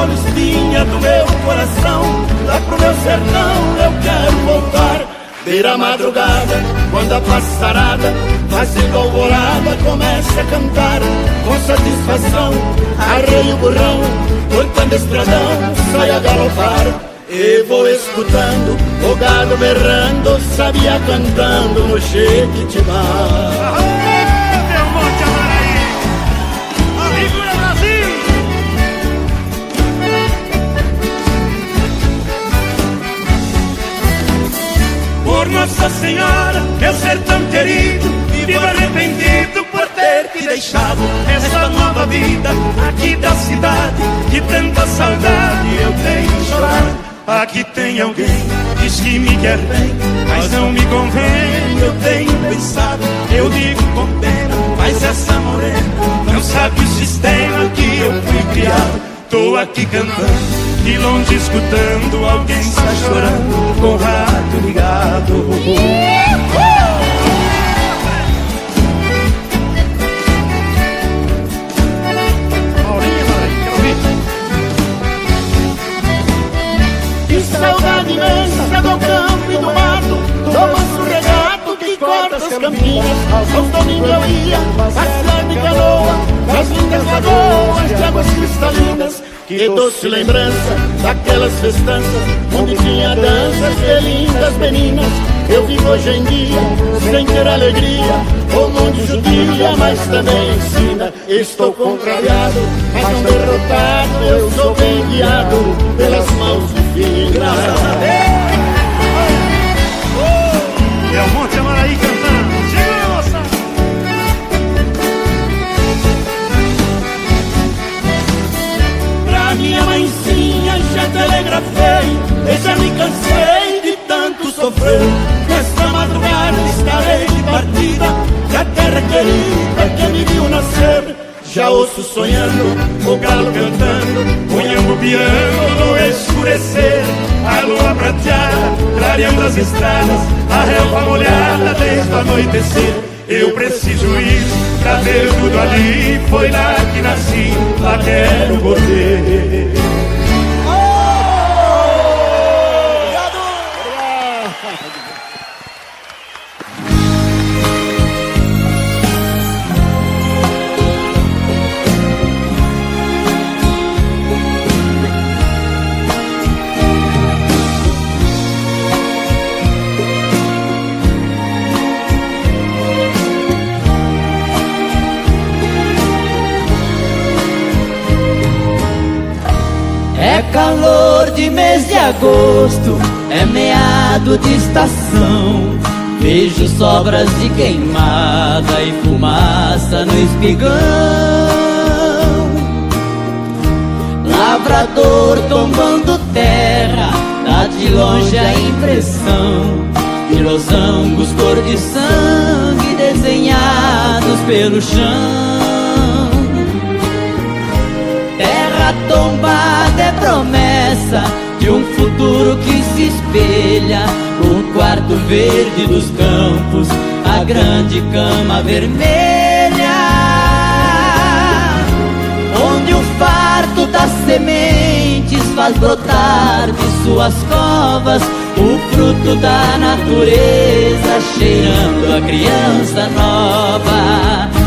flor espinha do meu coração. Lá pro meu sertão eu quero voltar. Beira a madrugada, quando a passarada, fazendo alvorada, começa a cantar. Com satisfação, arreio o burrão, cortando estradão, sai a galopar. E vou escutando o gado berrando, sabia cantando no Jequitibá. Meu Monte Amaraí, Aventura Brasil. Por Nossa Senhora, meu sertão querido, vivo arrependido por ter te deixado. Essa nova vida aqui da cidade, que tanta saudade eu tenho chorado. Aqui tem alguém, diz que me quer bem, mas não me convém, eu tenho pensado. Eu digo com pena, mas essa morena não sabe o sistema que eu fui criado. Tô aqui cantando, de longe escutando, alguém está chorando, com o rádio ligado. Saudade imensa do campo e do mato, do manso regato que corta as campinas. Aos domingos eu ia passear de canoa nas lindas lagoas de águas cristalinas. Que doce lembrança daquelas festanças onde tinha danças de lindas meninas. Eu vivo hoje em dia sem ter alegria, o mundo judia, mas também ensina. Estou contrariado, mas não derrotado, eu sou bem guiado pelas mãos divinas. Graças a Deus. É o Monte Amaraí cantando. Chega, moça. Pra minha mãezinha já telegrafei, eu já me cansei de tanto sofrer. Nesta madrugada estarei de partida da terra querida que me viu nascer. Já ouço sonhando, o galo cantando, cunhando piano no escurecer. A lua prateada, clareando as estradas, a relva molhada desde o anoitecer. Eu preciso ir pra ver tudo ali, foi lá que nasci, lá quero morrer. É calor de mês de agosto, é meado de estação. Vejo sobras de queimada e fumaça no espigão. Lavrador tombando terra, dá de longe a impressão de losangos cor de sangue desenhados pelo chão. Terra tombada é promessa de um futuro que se espelha. O quarto verde dos campos, a grande cama vermelha, onde o farto das sementes faz brotar de suas covas o fruto da natureza, cheirando a criança nova.